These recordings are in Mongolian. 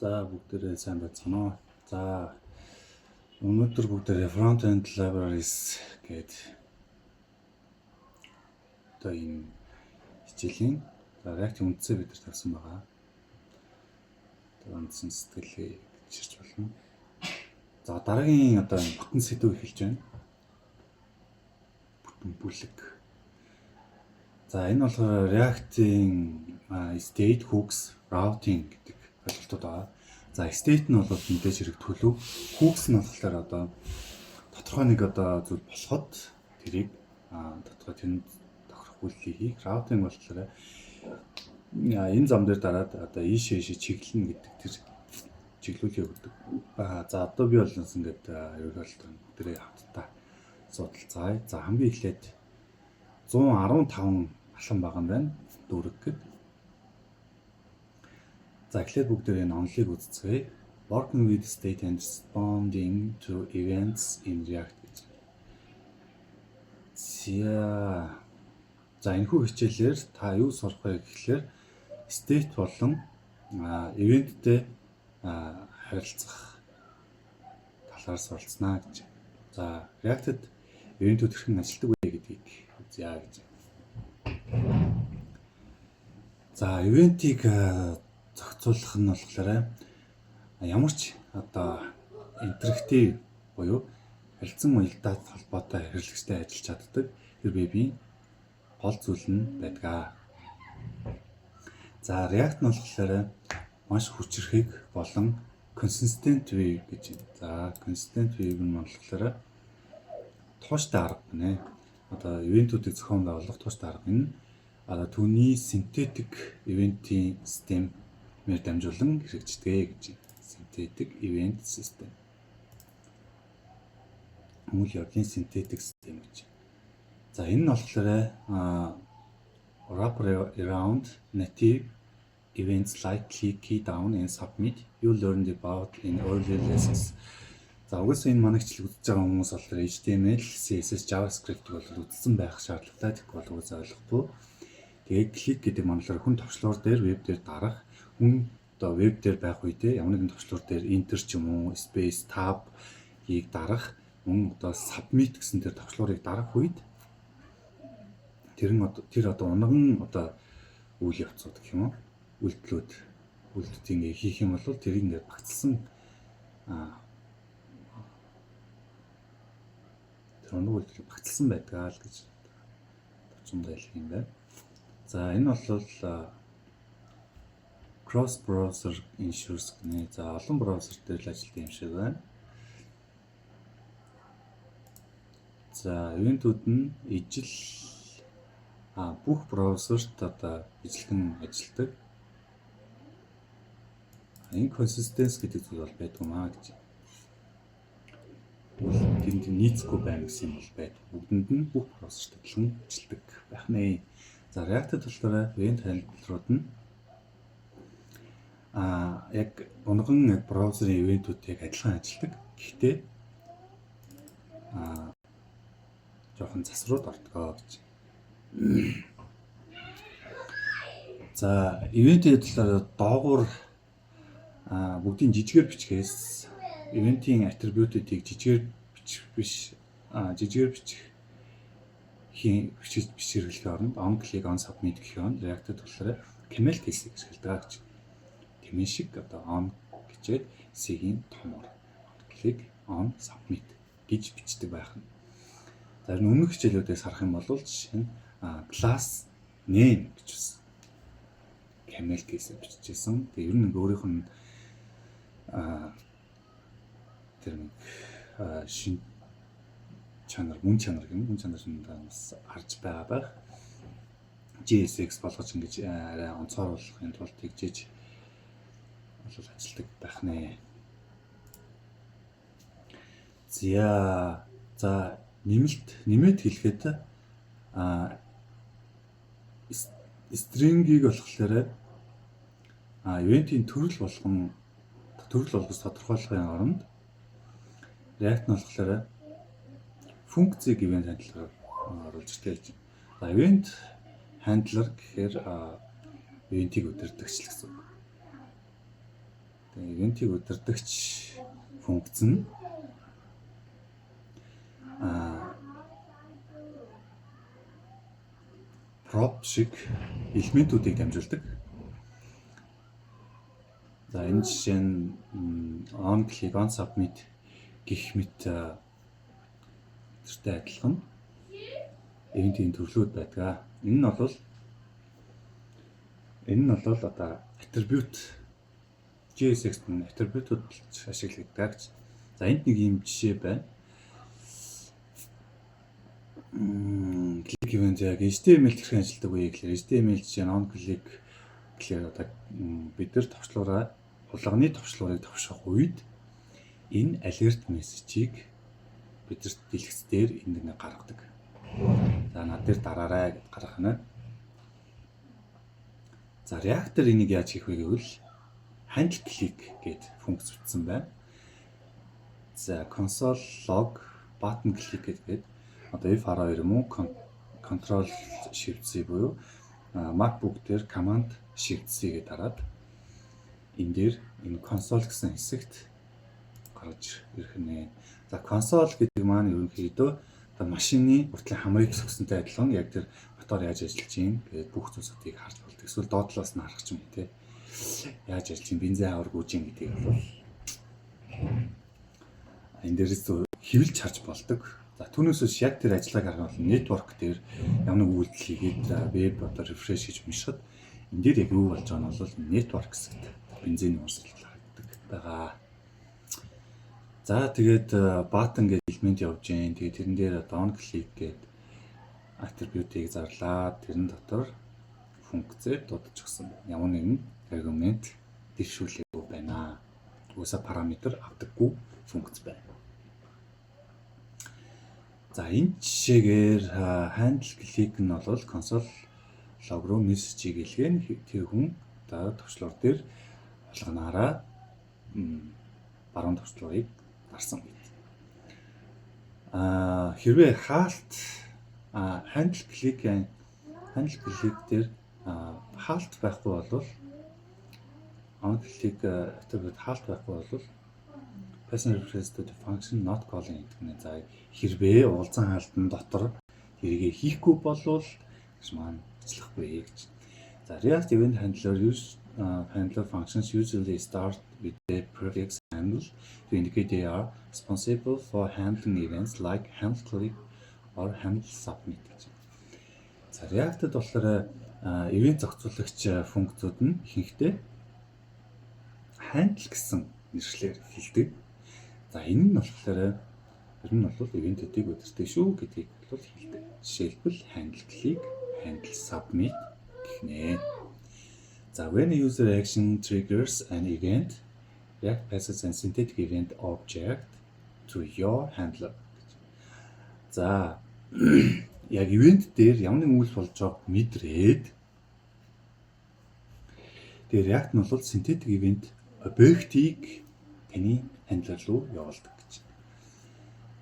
За бүгдээрээ сайн байцгаана уу. За өнөөдөр бүгдээрээ front-end libraries гээд одоо энэ хичээлийн React-ийн үндсээ бид нар тавьсан байгаа. Тэгээд үндсэн сэтгэлээ чирч болно. За дараагийн одоо бүтэн сэдв эхэлж байна. Бүтэн бүлэг. За энэ болохоор React-ийн state hooks routing гэдэг ойлголтууд байгаа. За state нь бол мэдээж хэрэг төлөв. Hooks нь болохоор одоо тодорхой нэг одоо зүйл болоход тэрийг тодорхой тэнд тохирох үйлдэл хийх. Routing болохоор энэ зам дээр дараад одоо ийшээ чиглэнэ гэдэг тэр чиглүүлгийг өгдөг. За одоо би бол ингээд ерөнхийдөө бүгдээ хамтдаа судалцгаая. За хамгийн эхлээд 115 алхам байгаа юм байна. Дүүрэг гэд. За эхлээд бүгдээ энэ онлыг үзцгээе. Working with state and responding to events in React гэж. За энэхүү хичээлээр та юу сурах вэ гэхлээр state болон eventтэй харилцах талаар суралцнаа гэж. За React-д event-үүд хэрхэн ажилладаг вэ гэдгийг үзье гэж. За event-ийг зохицуулах нь болохоор ямар ч одоо интерактив буюу харилцан уялдаа холбоотой хэрэглэгчтэй ажиллаж чаддаг тэр вебийн гол зүйл нь байдаг. За React нь болохоор маш хүчирхэг болон consistent web гэж байна. За consistent web нь болохоор тууштай арга гэнэ. Одоо ивентүүдийг зохион байгуулах тууштай арга нь одоо түүний synthetic event-ийн системээр дамжуулан хэрэгждэг гэж байна. Synthetic event system. Үйл явдлын synthetic system гэж. За энэ нь болохоор wrap around native events like click, key down and submit you learned about in earlier lessons. За угсаа энэ манай хичээл үзэж байгаа хүмүүс болохоор HTML, CSS, JavaScript бол үзсэн байх шаардлагатай. Тэгвэл бол угсаа ойлгохгүй. Тэгээд click гэдэг манлаар хүн товчлуур дээр веб дээр дарах, хүн одоо веб дээр байх үедээ ямар нэгэн товчлуур дээр enter ч юм уу, space, tab-ийг дарах, мөн одоо submit гэсэн тэр товчлуурыг дарах үед тэр одоо унган одоо үйл явцууд гэх юм уу? Үйлдэлүүд ингэ хийх юм бол тэрийг ингэ багцлсан тэр унган үйлдэл багцлсан байдгаа л гэж товчондоо хэлэх юм байна. За энэ бол cross browser ensures гэнэ. За олон браузер дээр л ажилладаг юм шиг байна. За ивентүүд нь ижил бүх браузерт одоо ижилхэн ажилладаг. Энэ consistency гэдэг зүйл бол байдгүй маа гэж. Тэнд нийцэхгүй байна гэсэн юм бол байдаг. Бүгдэнд нь бүх браузерт адилхан ажилладаг байх нэ. За React-д болохоор event handler-ууд нь яг унган яг браузерын ивентүүдийг адилхан ажилладаг. Гэхдээ жоохон засварууд ордог гэж. За ивентийн талаар доогуур бүгдийн жижигээр бичгээс ивентийн атрибутуудыг жижигээр бичих хэрэглэх оронд on click on submit гэх юм. React-д болохоор camel case-ийг ашигладаг гэж. Тэмээ шиг одоо on гэжээд C-ийн томор click on submit гэж бичдэг байх нь. За өмнөх хичээлүүдээс харах юм бол жишээ нь class name гэж байна. Camel case-ээр бичижсэн. Тэгээ ер нь өөрийнх нь тэр нэг шин чанар, мөн чанар нь бас харж байгаа байх. JSX болгож ингэж арай онцгойруулахын тулд тэгжиж бол ажилладаг байх нэ. За нэмэлт хэлэхэд string-ийг болохоор event-ийн төрөл болгож тодорхойлохын оронд React нь болохоор функцийг event handler оруулж ирдэг гэж. За event handler гэхээр event-ийг удирдагч л гэсэн үг. Тэгээ ивентийг удирдагч функц нь prop шиг элементүүдийг дамжуулдаг. За энэ жишээ нь on click on submit гэх мэт тэртэй адилхан ивентийн төрлүүд байдаг. Энэ нь бол одоо attribute JSX-т нь attribute-ууд ашигладаг. За энд нэг юм жишээ байна. Click event яг HTML хэрхэн ажилладаг вэ гэхээр HTML жишээ on click гэхээр одоо бид нар товчлуураа хулганы товчлуурыг товших үед энэ alert message-ийг бидэрт дэлгэц дээр энд нэг гаргадаг. За над дээр дараарай гэж гаргах нь. За React-ээр энийг яаж хийх вэ гэвэл handle click гэдэг функц утсан байна. За console log button click гэдэг одоо F12 юм уу control shift C буюу MacBook дээр command shift C-гээ дараад энэ дээр энэ console гэсэн хэсэгт гарч ирэх нэ. За console гэдэг маань ерөнхийдөө одоо машины хүртлийн хамрыг зөвсөнтэй адилхан яг тэр мотор яаж ажиллаж байна гэдэг бүх зүйлсүүдийг харж болдог. Эсвэл доотлоос нь харах ч юм те. Яаж ажиллаж байна, бензин хавар гүйж ин гэдгийг бол энэ дээрээс хэвлж харж болдог. За түүнээс яг тэр ажиллагааг харах бол network дээр ямар нэг үйлдэл хийгээд веб одоо refresh хийж уншихад энэ дээр яг юу болж байгаа нь бол network хэсэгт бензин уурсгал харагддаг байгаа. За тэгээд button гэдэг элемент явж гэн. Тэгээд тэрэн дээр on click гэдэг attribute-ийг зарлаад тэрэн дотор функцээр дуудаж өгсөн. Ямар нэгэн аргумент дэвшүүлээгүй байна. Уусаа параметр авдаггүй функц байна. За энэ жишээгээр handle click нь бол console log руу message-ийг илгээн тэр хүн одоо товчлуур дээр хулганаараа баруун товчлуурыг дарсан гэдэг. Хэрвээ хаалт handle click дээр хаалт байхгүй бол on click attribute хаалт байхгүй бол passenger refers to the function not calling гэдэг нэ. За хэрвээ уулзсан хаалтны дотор тэрийг хийхгүй болвол гэж маань ажиллахгүй гэж. За React event handler functions usually start with the prefix handle to indicate they are responsible for handling events like handle click or handle submit. За React-д болохоор event зохицуулагч функцүүд нь ихэнхдээ handle гэсэн нэршлэр хэлдэг. За энэ нь болохоор ер нь бол event-үүдийг удирдах шүү гэдгийг бол хэлдэг. Жишээлбэл handle click, handle submit гэх нэ. За when a user action triggers an event, React passes a synthetic event object to your handler. За яг event дээр ямар нэгэн үйл болж байгааг мэдрээд тэгээ React нь бол synthetic event объектыг таны handler руу явуулдаг гэж.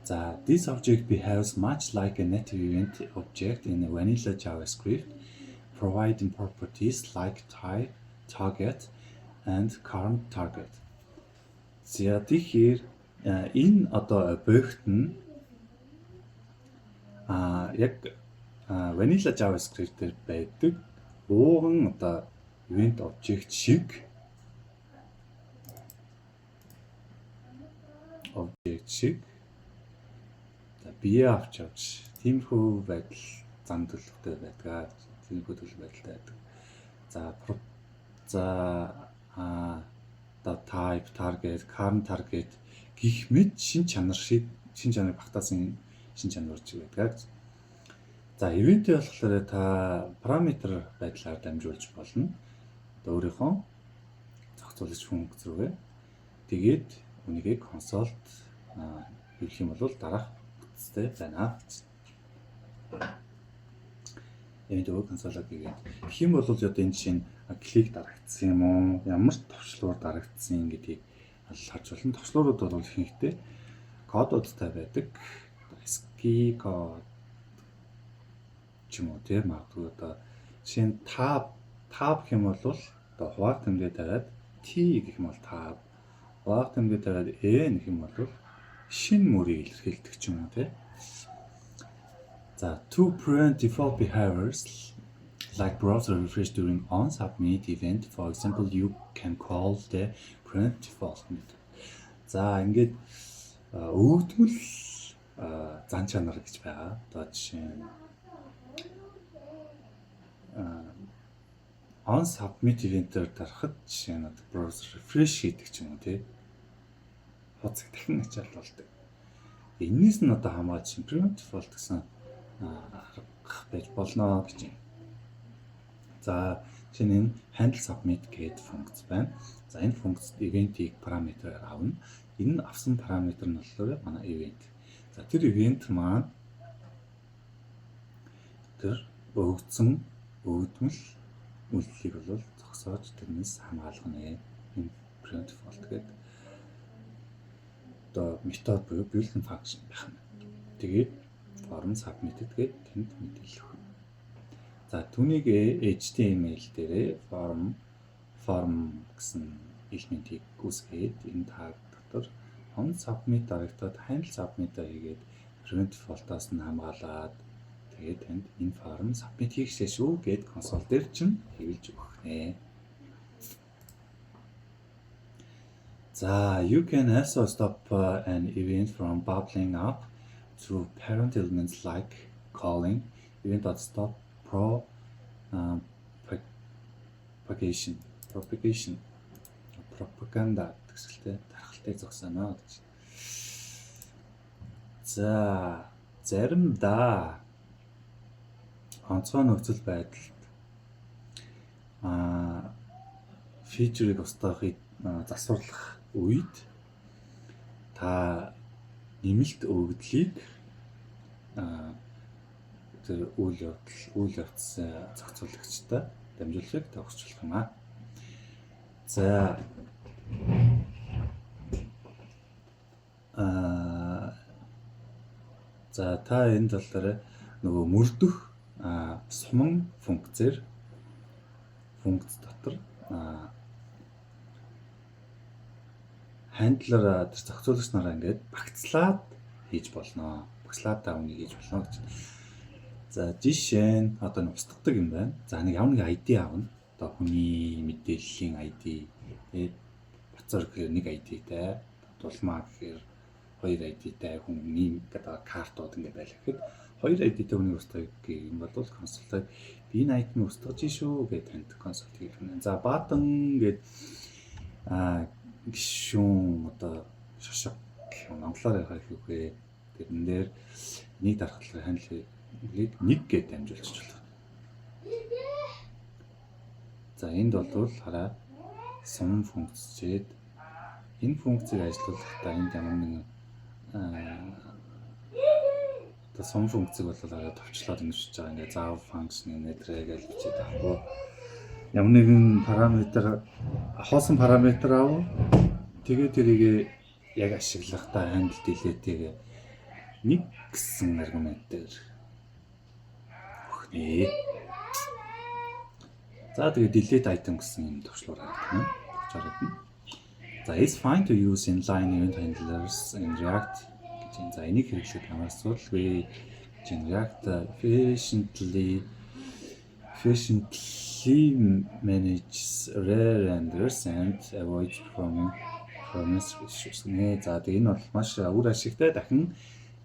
За this object behaves much like a native event object in vanilla JavaScript, providing properties like type, target, and current target. За тэгэхээр энэ одоо объект нь яг vanilla JavaScript дээр байдаг ууган одоо event object шиг бие авч явж тиймэрхүү байдал зам төлөвтэй байдаг. Тиймэрхүү төлөв байдалтай байдаг. За type, target, current target гэх мэт шин чанар багтаасан шин чанар урж байдаг. За event-ийг болохоор та параметр байдлаар дамжуулж болно. Одоо өөрийнхөө зохицуулагч функц рүүгээ тэгээд үнийгээ консолд хэлэх юм бол дараах үтстэй байна. Event өөр консолог гэдэг. Тэгэх юм бол одоо энэ жишээ нь клик дарагдсан юм уу? Ямар товчлуур дарагдсан гэдгийг харж болно. Товчлуурууд бол ихэнхдээ кодуудтай байдаг. ASCII код ч юм уу тийм магадгүй одоо жишээ нь tab гэх юм бол одоо хуваах тэмдэг дараад T гэх юм бол tab Blocked ингээд тавиад нэх юм бол шинэ мөрийг илэрхийлдэг ч юм уу те. За to prevent default behaviors like browser refresh during on submit event, for example, you can call the prevent default method. За ингээд өвдмөл зан чанар гэж байгаа. Одоо жишээ нь on submit event-ээр дарахад жишээ нь browser refresh хийдэг ч юм уу тий. Хоцог дахин ачаал болдог. Энээс нь одоо хамгаалж prevent default гэсэн арга байж болно гэж юм. За жишээ нь handle submit гэдэг функц байна. За энэ функцд event-ийг параметрээр авна. Энэ авсан параметр нь болохоор манай event. За тэр event маань тэр өгдсөн өвдмөл үйлдэлийг бол зогсоож тэрнээс хамгаалгана. Энэ prevent default гэдэг одоо метод буюу built-in function байх нь. Тэгээд form submitted гэдэг тэнд мэдээлэл өгнө. За түүнийг HTML дээрээ form гэсэн элементийг үүсгээд энэ tag дотор on submit дарагдаад handle submit хийгээд prevent default-аас нь хамгаалаад тэгээд танд энэ form submit хийхшээ шүү гэд консоль дээр чинь хэвлэж өгөх нэ. За you can also stop an event from bubbling up through parent elements like calling event.stop propaganda гэсэлтэй тархалтай зогсоно гэж. За заримдаа онцгой нөхцөл байдалд фичерийг устгахыг засварлах үед та нэмэлт өгөгдлийг тэр үйл явц зохицуулагчтай дамжуулахыг тохиолдуулах юм аа. За та энэ тал дээр нөгөө мөрдөх суман функц дотор хандлер тэр зохицуулагч нараа ингээд багцлаад хийж болно. Багцлаад даавны хийж болно гэж. За жишээ нь одоо устгадаг юм байна. За нэг ямар нэг ID аавна. Одоо хүний мэдээллийн ID. Тэгээд бацаар гэхээр нэг ID-тэй, дулмаа гэхээр хоёр ID-тэй хүний гэдэг картууд ингээд байлаа гэхэд хоёр ID-тэй хүний устгах юм бол консолтой би энэ ID-ийг устгаж шүү гэдэг танд консолт хийх юм. За баатан гээд гişүүн одоо шошог монголоор ярих үгүй. Тэрэн дээр нэг дарахлаар хандлыг нэг гээд дамжуулчих болно. За энд бол хараа сум функцчээд энэ функцийг ажиллуулахдаа энд ямар нэгэн одоо сум функцийг бол хараа товчлоод ингэж байгаа. Ингээ заав функцны нэтрээ гэж бичээд авах. Ямар нэгэн параметр хоосон параметр аав. Тэгээд тэрийг яг ашиглахдаа handle delete-ийг нэг гэсэн аргументээр өгнө. За тэгээд delete item гэсэн юм төвчлөр харагдана. Төвчлөрөднө. За is fine to use inline event handlers in React гэж. За энийг хэрэглэх ямар асуудалгүй. React efficiently manages rare renders and avoids performance issues. За тэгээ энэ бол маш үр ашигтай дахин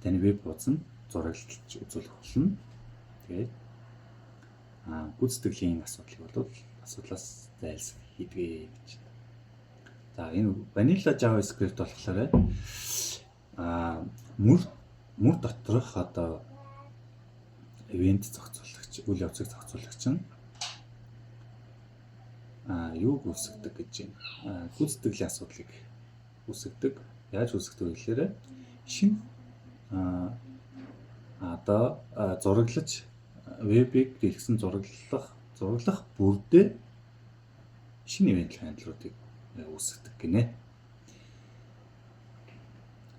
таны веб хуудас нь зураглаж үзүүлэх болно. Тэгээд гүйцэтгэлийн асуудлаас зайлсхий хийдгээ гэж. За энэ vanilla JavaScript болохоор мөр доторх одоо event зохицуулагч, үйл явцыг зохицуулагч нь юуг үүсгдэг гэж байна. Гүйцэтгэлийн асуудлыг үүсгдэг. Яаж үүсгдэг вэ гэхээр шинэ одоо зураглаж вебийг дэлгэсэн зураглах бүрдээ шинэ event handler-уудыг үүсгдэг гинэ.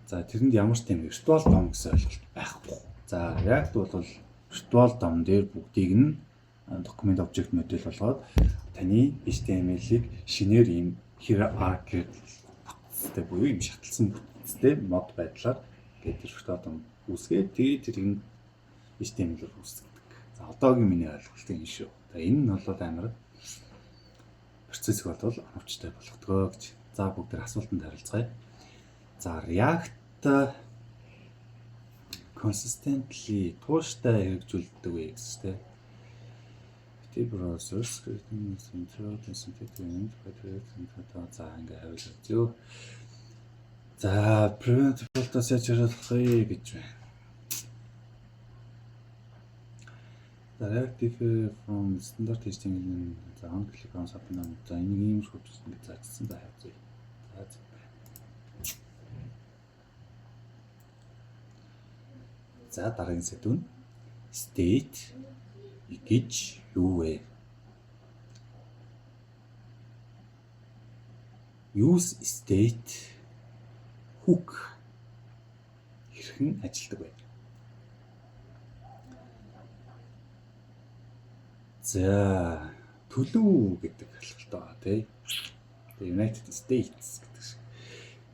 За тэрэнд ямар ч тийм virtual DOM гэсэн ойлголт байхгүй. За React бол virtual DOM дээр бүгдийг нь document object model болгоод таны HTML-ийг шинээр ийм hierarchy бүтцтэй буюу юм шаталсан бүтцтэй мод байдлаар гэдэг фотон үүсгээд тэгээд тэрийг HTML-ээр үүсгдэг. За одоогийн миний ойлголт юм шүү. За энэ нь бол амар процессыг бол оновчтой болгодог гэж. За бүгд тэр асуултанд харилцгаая. За React consistently тууштай хэрэгжүүлдэг вэ гэжтэй. Browser scripting intro synthetic за ингээ хариулж зөө. За prevent default-аас яаж хариулахыг гэж байна. Direct differ from standard HTML за on click on subdomain за энийг ийм шиг ингэ заажсан за хязгүй. За дараагийн сэдв нь state гэж юу вэ? Use state hook хэрхэн ажилладаг вэ? За төлөв гэдэг хэлбэртэй байгаа тий. United States гэдэг шиг.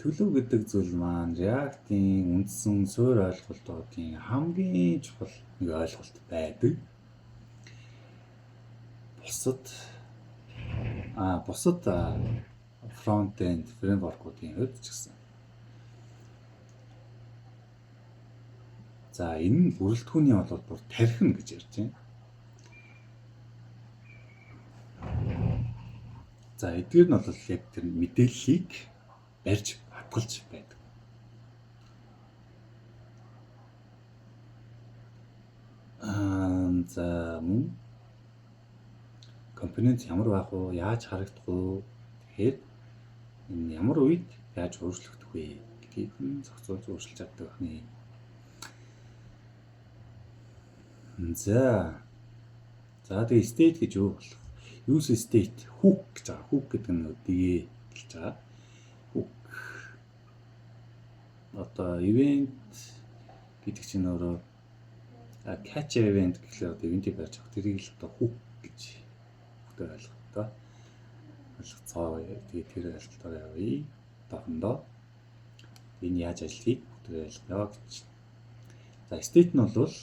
Төлөв гэдэг зүйл маань React-ийн үндсэн суурь ойлголтуудын хамгийн чухал нэг ойлголт байдаг. Бусад front-end framework-уудын хувьд ч гэсэн. За энэ нь бүрэлдэхүүний бол бүр тархина гэж ярьж байна. За эдгээр нь бол яг тэр мэдээллийг барьж хадгалж байдаг. За мөн компонент ямар байх вэ? Яаж харагдах вэ? Тэгэхээр энэ ямар үед яаж өөрчлөгдөх вэ гэдгийг нь зохицуулж өөрчилж чаддаг байна. За тэгээ state гэж юу болох? Use state hook гэж байгаа. Hook гэдэг нь дэгээ хэлж байгаа. Hook. Одоо event гэдэг чинь өөрөө catch event гэхлээр одоо event-ийг барьж авах тэрийг л одоо hook гэж бүгд ойлгодог. Ойлгоцоо. Тэгээд тэр ойлголтоор явъя. Одоохондоо энэ яаж ажиллахыг бүгд ойлгоё гэж. За state нь бол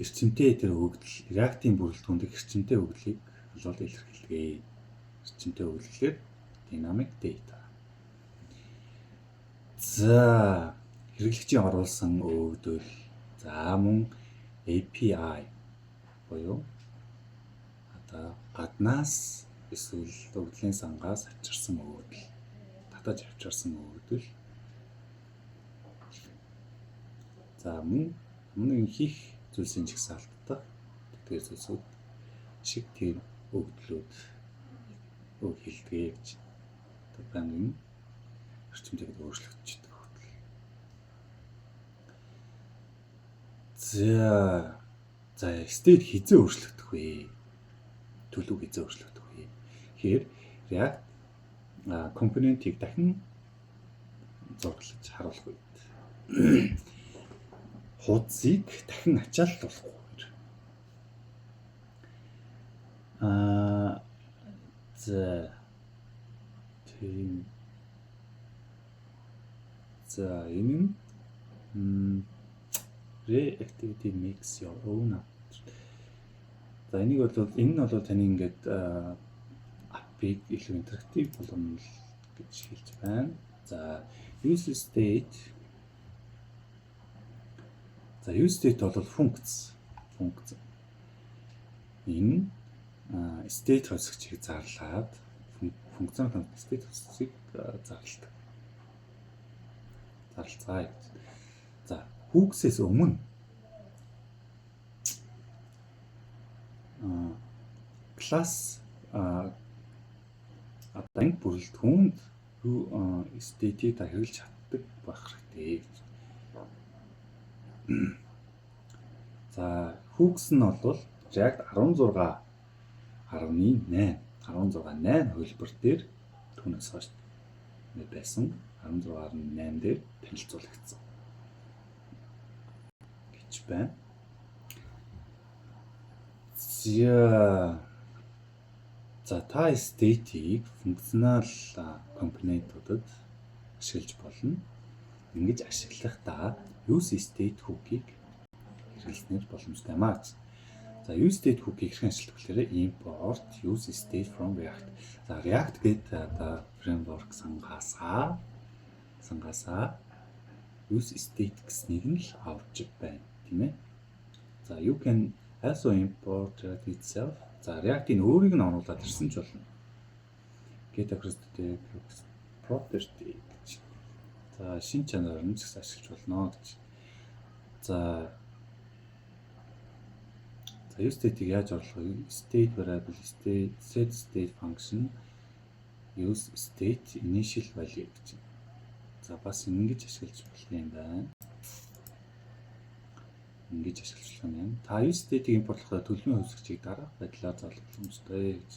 эрчимтэй тэр хөгжил React-ийн бүрэлдэхүүнд эрчимтэй хөгжлийг бол илэрхийлдэг. Эрчимтэй хөгжлөөр dynamic data. За хэрэглэгчийн оруулсан өгөгдөл за мөн API буюу одоо гаднаас эсвэл өгөгдлийн сангаас авчирсан өгөгдөл татаж авчирсан өгөгдөл за мөн хийх зүйлсийн жагсаалттай тэр зүйлсүүд шиг тийм өгөгдлүүд өг хэлдэг гэж байна. Эрчимтэйг өөрчлөгдөж байгаа хөдөл. За state хизээ өөрчлөгдөх вэ? Төлөв хизээ өөрчлөгдөх вэ? Тэгэхээр React компонентийг дахин зураглаж харуулах үед хуудсыг дахин ачааллуулахгүй. За энэ нь reactivity makes your own app. За энэ нь бол таны ингээд апыг илүү интерактив болгоно гэж хэлж байна. За use state. За use state бол функц. Энэ state хосгчийг зарлаад функцийн state хосгчийг зарладаг. Зарлцгаая. За хүүгсээс өмнө класс одоо бүрэлдэхүүнд state-ийг хэрэглэж чаддаг байх хэрэгтэй. За хүүгс нь бол React 16.8 хөлбөр дээр түүнээс хойш байсан 16.8 дээр танилцуулагдсан гэж байна. За та state-ийг функционал компонентуудад ашиглаж болно. Ингэж ашиглахдаа use state hook-ийг хэрэглэснээр боломжтой маа. За use state hook-ийг хэрхэн ашигладаг вэ? Import use state from React. За React гэдэг одоо framework сангаасаа use state гэснийг нь л авч байна, тийм ээ. За you can also import React itself. За React-ийн өөрийг нь оруулаад ирсэн ч болно. Get across the property гэж. За шинэ чанараар нь ч ашиглаж болно гэж. За use state-ийг яаж оруулах вэ? State variable set state function use state initial value гэж. За бас ингэж ашиглаж болох юм байна. Ингэж ашиглаж болох юм байна. Та use state-ийг импортлохдоо төлөвийн хувьсгчийг дараах байдлаар зарлах боломжтой гэж.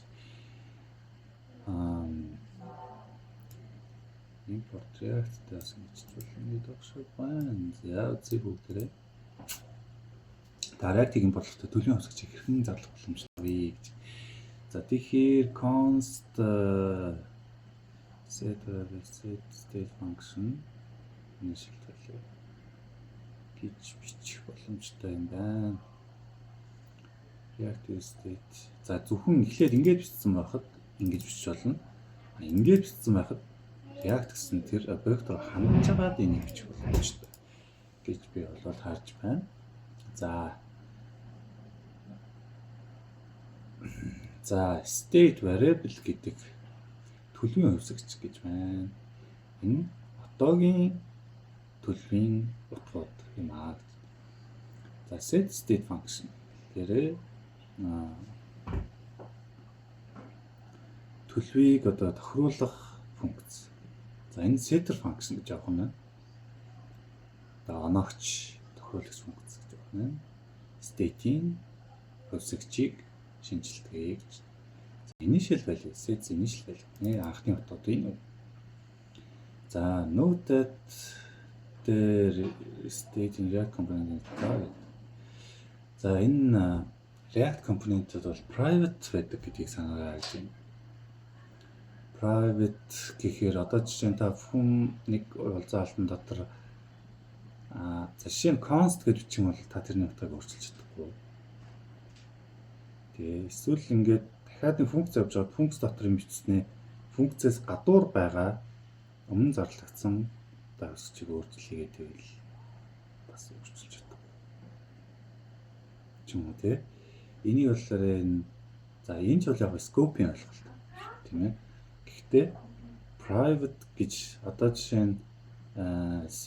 Import React-аас гэж болно гэдэг шиг байна. За үзье бүгдээрээ. Та React-ийг импортлохдоо төлөвийн хувьсгчийг хэрхэн зарлах боломжтой вэ гэж. За тэгэхээр const set state function initial value гэж бичих боломжтой юм байна. React state. За зөвхөн эхлээд ингэж бичсэн байхад ингэж бичиж болно. Ингэж бичсэн байхад React гэсэн тэр объект руу хандж байгаад энийг бичих боломжтой гэж би болоод харж байна. За state variable гэдэг төлөвийн хувьсгч гэж байна. Энэ одоогийн төлөвийн утгууд юм аа. За set state function гэрээ төлөвийг одоо тохируулах функц. За энэ setter function гэж авах нь. Одоо оногч тохируулагч функц гэж авах нь. State-ийн хувьсгчийг шинжилдэг гэж. Initial value, set initial value. Анхны утгууд энэ. За note that the state in React component is private. За энэ React component-д бол private байдаг гэдгийг санаарай гэж байна. Private гэхээр одоо жишээ нь та хүн нэг уулзсан алтан дотор за жишээ нь const гэж бичих юм бол та тэрний утгыг өөрчилж чадахгүй. Тэгээ эсвэл ингээд дахиад нэг функц авч аваад функц дотор юм бичснээ функцээс гадуур байгаа өмнө зарлагдсан давсчиг өөрчлөлийгээ тэгвэл бас өөрчилж чаддаг. ч юм уу тий. Энийг болохоор энэ за энэ ч бол яг scope-ийн ойлголт тийм ээ. Гэхдээ private гэж одоо жишээ нь C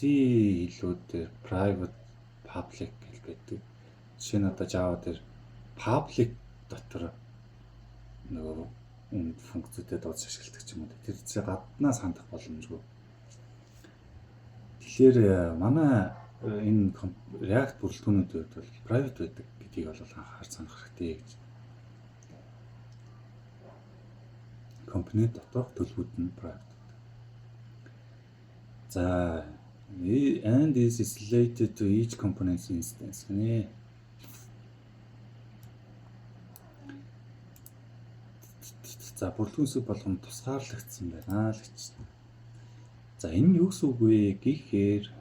хэлүүд дээр private public гэж байдаг. Жишээ нь одоо Java дээр public дотор нөгөө функцүүдэд дууц ашигладаг ч юм уу. Тэр зэ гаднаас хандах боломжгүй. Тэгэхээр манай энэ React бүрэлдэхүүнүүдэд бол private байдаг гэдгийг бол анхаарч санах хэрэгтэй гэж. Компонент доторх төлбөрүүд нь private. За and is related to each component's instance гэнэ. За бүрэлдэхүүнсэг болгон тусгаарлагдсан байна л гэж. За энэ юу гэсэн үг вэ гэхээр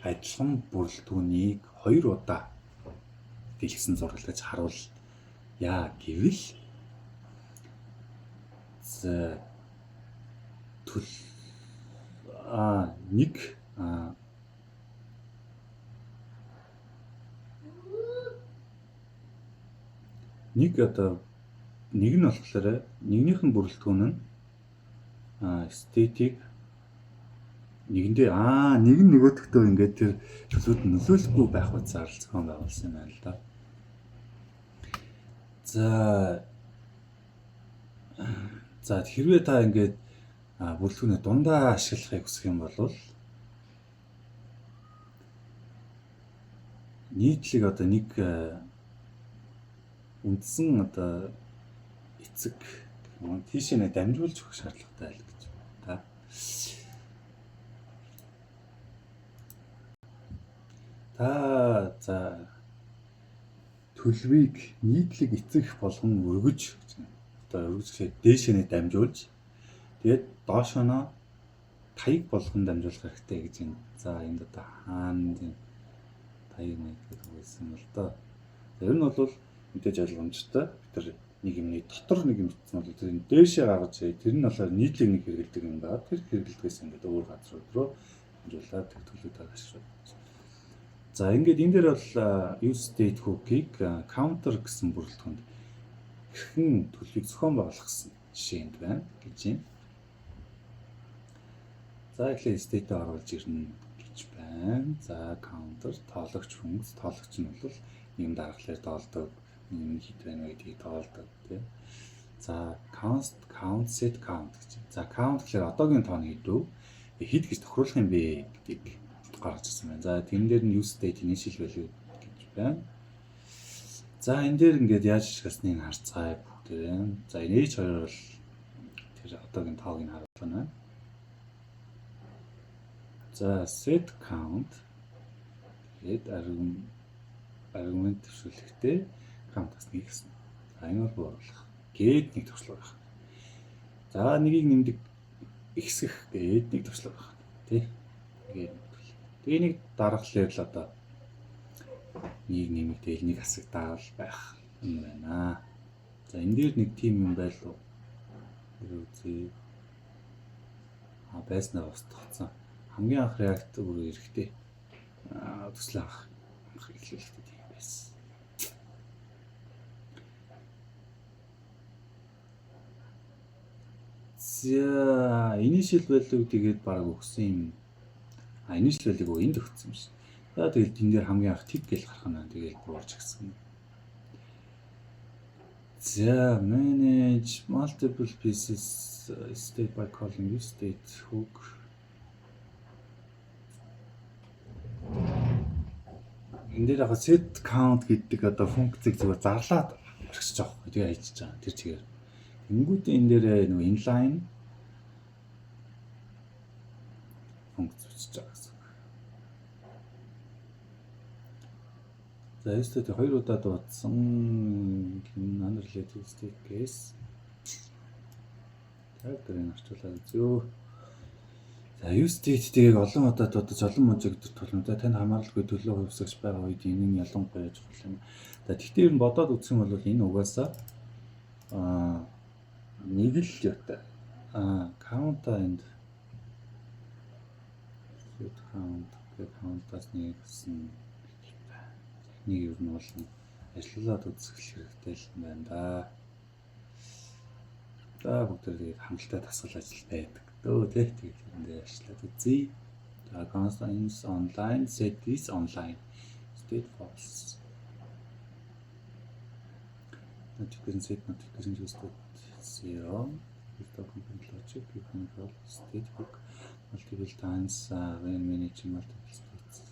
адилхан бүрэлдэхүүнийг 2 удаа дэлгэсэн зураг гэж харуул. Яа гэвэл за нэг одоо нэг нь болохоор нэгнийх нь бүрэлдэхүүн нь static нэгэндээ нэг нь нөгөөдөгтөө ингээд тэр төлөвд нөлөөлөхгүй байх утсаар л зохион байгуулсан юм байна л да. За хэрвээ та ингээд бүрэлдэхүүнээ дундаа ашиглахыг хүсэх юм бол нийтлэг одоо нэг үндсэн одоо эцэг тийшээ нэ дамжуулж өгөх шаардлагатай л гэж та. За төлөвийг нийтлэг эцэг болгон өргөж одоо үргэлжлээд дээшээ дамжуулж тэгээд доошооноо таяг болгон дамжуулах хэрэгтэй гэж байна. За энд одоо хаана тийм таяг гэдэг байсан бол доо. Ер нь бол мэдээж ойлгомжтой. Бид нар нэг юмний дотор нэг юм бичсэн бол тэр дээшээ гаргаж тэр нь болохоор нийтлэг нэг хэрэгэлдэг юм байна. Тэр хэрэгэлдгээс ингээд өөр газар руу дамжуулаад төлөвлөлтөд ашиглаж. За ингээд энэ дээр бол use state hook-ийг counter гэсэн бүрэлдэхүүнд хэрхэн төлөвийг зохион байгуулах жишээнд байна гэж юм. За эхлээд state-ийг оруулж ирнэ гэж байна. За counter тоологч функц, тоологч нь бол юм дараглалаар тоолдог, юм хэд байна вэ гэдгийг тоолдог тийм. За count set count гэж. За count гэхээр одоогийн тооны хэдв хэд гэж тохируулах юм бэ гэдгийг гаргаж ирсэн байна. За тэн дээр нь use state initial value гэж байна. За энэ дээр ингээд яаж ашигласныг харцгаая бүгдээ. За энэ H2 бол тэр одоогийн тоог нь харуулж байна. За set count гээд аргумент төвшүүлэхдээ count-аас нэг гэсэн. За энэ бол бууруулах. Гээд нэг төвшлөр байх. За нэгийг нэмдэг ихсэх гээд нэг төвшлөр байх. Тэ. Тэгээд тэгээ нэг дараглалаар л одоо нэг нэмэгдээл нэг асагдаал байх юм байна. За энэ дээр нэг тим юм байлуу. Үзье. Байснаа устгацсан. Хамгийн анх реакт өөрөө эрэхтэй. Төсөл анх эхлүүлэхдээ тийм байсан. За initial value тэгээд баг өгсөн юм. Initial value-г энд өгсөн юм шиг. За тэгэл тэн дээр хамгийн анх tip гэж гарах нь тэгэл буурч гисэн. За manage multiple pieces state by calling use state hook. Энд дээр яг set count гэдэг одоо функцийг зүгээр зарлаад хэрэгсэж авах гэдэг хайчиж байгаа. Тэр чигээр. Тэнгүүтээ энэ дээр нэг inline функц бичиж байгаа гэсэн. За state хоёр удаа дуудсан unrelated state case. Тэр дөрөв орчуулаад зөө. За use state-ийг олон удаа дуудаж олон мужигдэр тулмтай тань хамааралгүй төлөө хувьсгаж байгаа үед энэ нь ялангуяа чухал юм. За тэгтээ ер нь бодоод үзэх юм бол энэ угаасаа нэг л юутай count and set count гэх count-аас нэг гэсэн нэг ер нь бол ажиллаад үзэх хэрэгтэй л юм байна да. За бүгд хамтдаа дасгал ажил байдаг. Дөө тэгээд энэ ажиллаад үзье. За constants online set is online state false. Notification set notification just 0 with the complete logic you can call state hook multiple times when managing multiple states.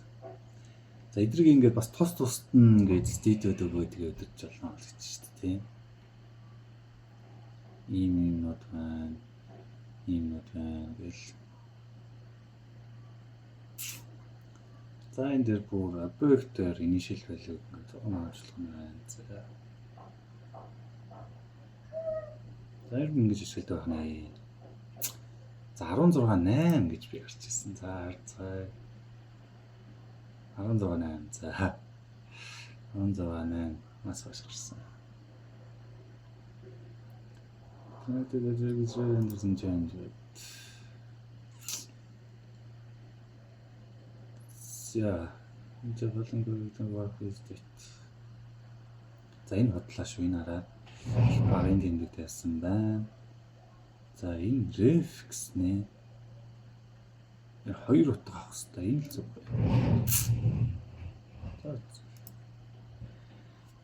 За эдрийг ингээд бас тус нь гэж state-үүд өгөө тэгээ өдөрч болно гэж шүү дээ тийм. Ийм нот байна. Ийм нот байна гэл. За энэ дээр бүр object-ээр initial value ингээд оноочлох юм байна. За ингэж ашигладаг байна. За 16.8 гэж би гарч ирсэн. За харцгаая. 16.8. За 16.8 мас гарсан. Тэгээд Anderson change. За энэ болонгүй work is that. За энэ бодлоо шүү энэ хараад багын тэмдэг тавьсан байна. За энэ ref гэснэ. Хоёр утга авах хэрэгтэй. Энэ л зүг байна.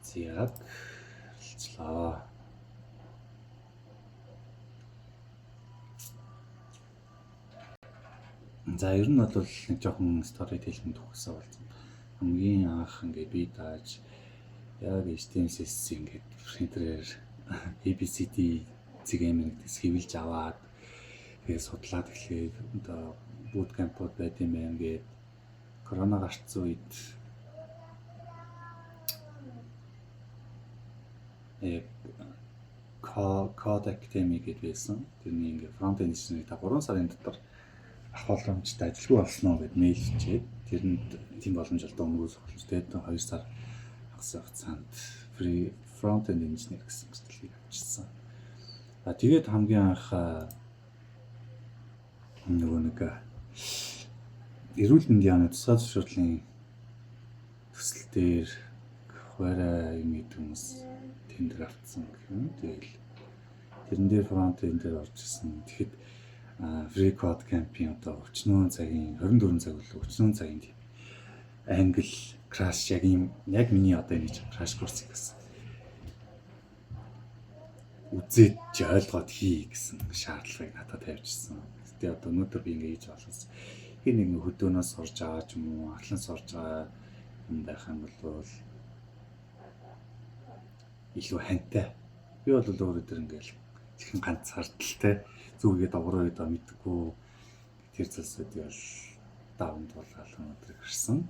За яг хэлцлээ. За ер нь бол нэг жоохон storytelling төгсөө болсон. Хамгийн анх ингээд би тааж яг HTML-с ингээд принтерээр ABCD зэгэм нэгдээс хэвлж аваад тэгээд судлаад эхлээд одоо bootcamp-ууд байт юм байна гээд корона гарцсан үед Code Academy гэдэг байсан. Тэрний ингээ front-end engineering та 3 сарын дотор авах боломжтой ажилгүй болсноо гэд мэйл хийчээд тэрэнд тийм боломж олдоо өнгөрөөс боломжтой 2 сар хугацаанд free front-end engineer гэсэн мэтлэгийг авчихсан. Тэгээд хамгийн анх нэг эрүүл мэндийн яамны тусгай зөвшөөрлийн төсөл дээр хуваарай юм гэдэг хүмүүс тендер авцсан гэх юм. Тэгэл тэрэн дээр front-end дээр орж ирсэн. Тэгэхэд free code camp-ийн одоо 24 цагийн 24 цаг үлээ 24 цагийн тийм англи crash яг миний одоо энэ crash course гэсэн. Үзээд чи ойлгоод хий гэсэн шаардлагыг надад тавьчихсан. Гэтэ одоо өнөөдөр би ингэ хийж болохоос хин нэг хөдөөнөөс сурж байгаа ч юм уу, ахлан сурж байгаа юм байх юм бол илүү хантай. Би бол өөрөө тэр ингээл чихэн ганцаардaltaй зүгээ давграа өдөө мэдгүй тэр зүйлсүүд бол давнд болгаал өнөөдөр ирсэн.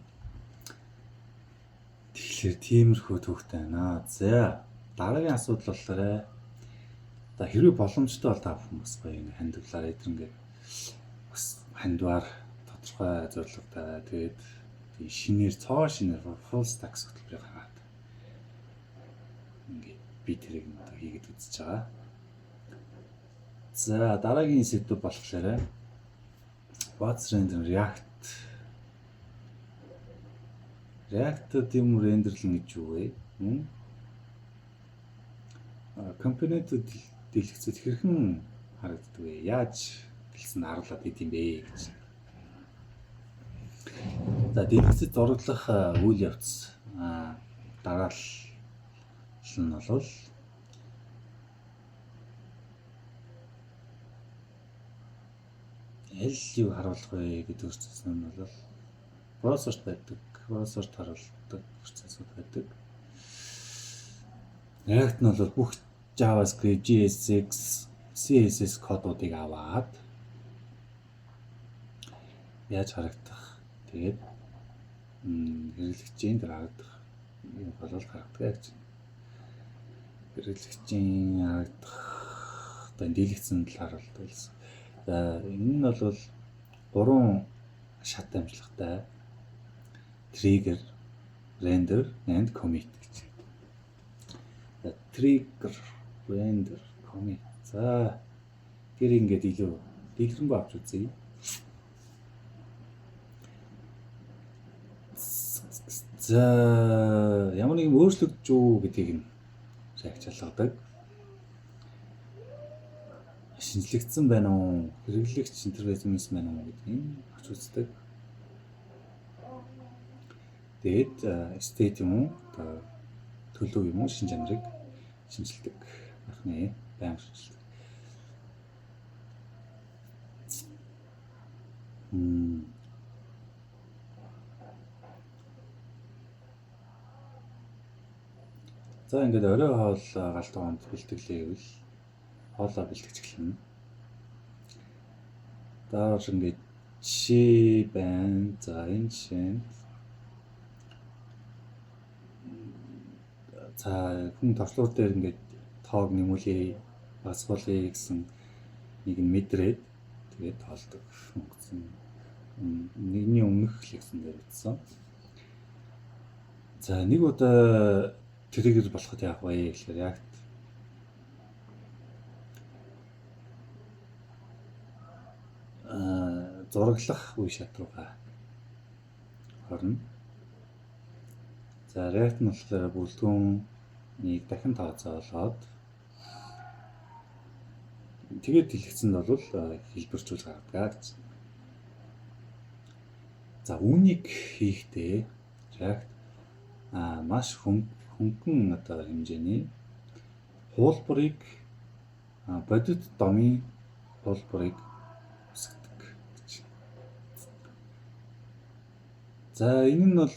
Тэгэхээр тиймэрхүү төвхтэй байна. За дараагийн асуудал болохоор за хэрвээ боломжтой бол та хүмүүс гоё ингэ хандвалаарай тэрнгээ бас хандваар тодорхой зорилготой тэгээд шинээр цоо шинээр full stack хөтөлбөрийг хараад ингээ би тэрийг одоо хийгээд үзэж байгаа. За дараагийн сэдв болохоор What's render React тийм рендерлэн гэж юу вэ? Компонентууд дэлгэцэд хэрхэн харагддаг вэ? Яаж дэлгэцэнд харуулад идэм бэ гэж. За дэлгэцэд зураглах үйл явц дараалал нь бол юу харуулах вэ гэдэг процесс нь бол процессорт байдаг. Процессорт харуулдаг процессыг байдаг. React нь бол бүх JavaScript, JSX, CSS кодуудыг аваад яаж харагдах. Тэгээд хэрэглэгчийн дээр харагдах юм бол харагддаг гэж. Хэрэглэгчийн харагдах одоо дэлгэцэнд л харуулдаг гэсэн. За энэ нь бол 3 шат амжилттай trigger, render and commit гэж. За trigger, render, commit. За тэр ингээд илүү дэлгэрэнгүй авч үзье. За ямар нэгэн өөрчлөгдөж үү гэдгийг нь React шалгадаг. Шинжлэгдсэн байна уу? Хэрэглэгч интерфейс байна уу гэдгийг авч үздэг. Тэгээд state юм уу? Одоо төлөв юм уу? Шин чанарыг шинжилдэг. Ахны байнга шинжилдэг. За ингээд орой хоол галтгоонд бэлтгэлээвэл хоолоо бэлтгэж эхэлнэ. Дааш ингээд жишээ байна. За энэ жишээ. За хүн товчлуур дээр ингээд тоог нэмүүлээ, басгуулъя гэсэн нэг нь мэдрээд тэгээд тоолдог функц. Нэгний өмнөх лекцэн дээр бичсэн. За нэг удаа триггер болоход яах вэ гэхээр React зураглах үе шат руугаа орно. За React нь болохоор бүлтгүүнийг дахин тооцоолоод тэгээд дэлгэцэнд бол хэлбэрчүүл гаргадаг гэж. За үүнийг хийхдээ React маш хөнгөн одоо хэмжээний хуулбарыг бодит домын хуулбарыг үсгдэг гэж. За энэ нь бол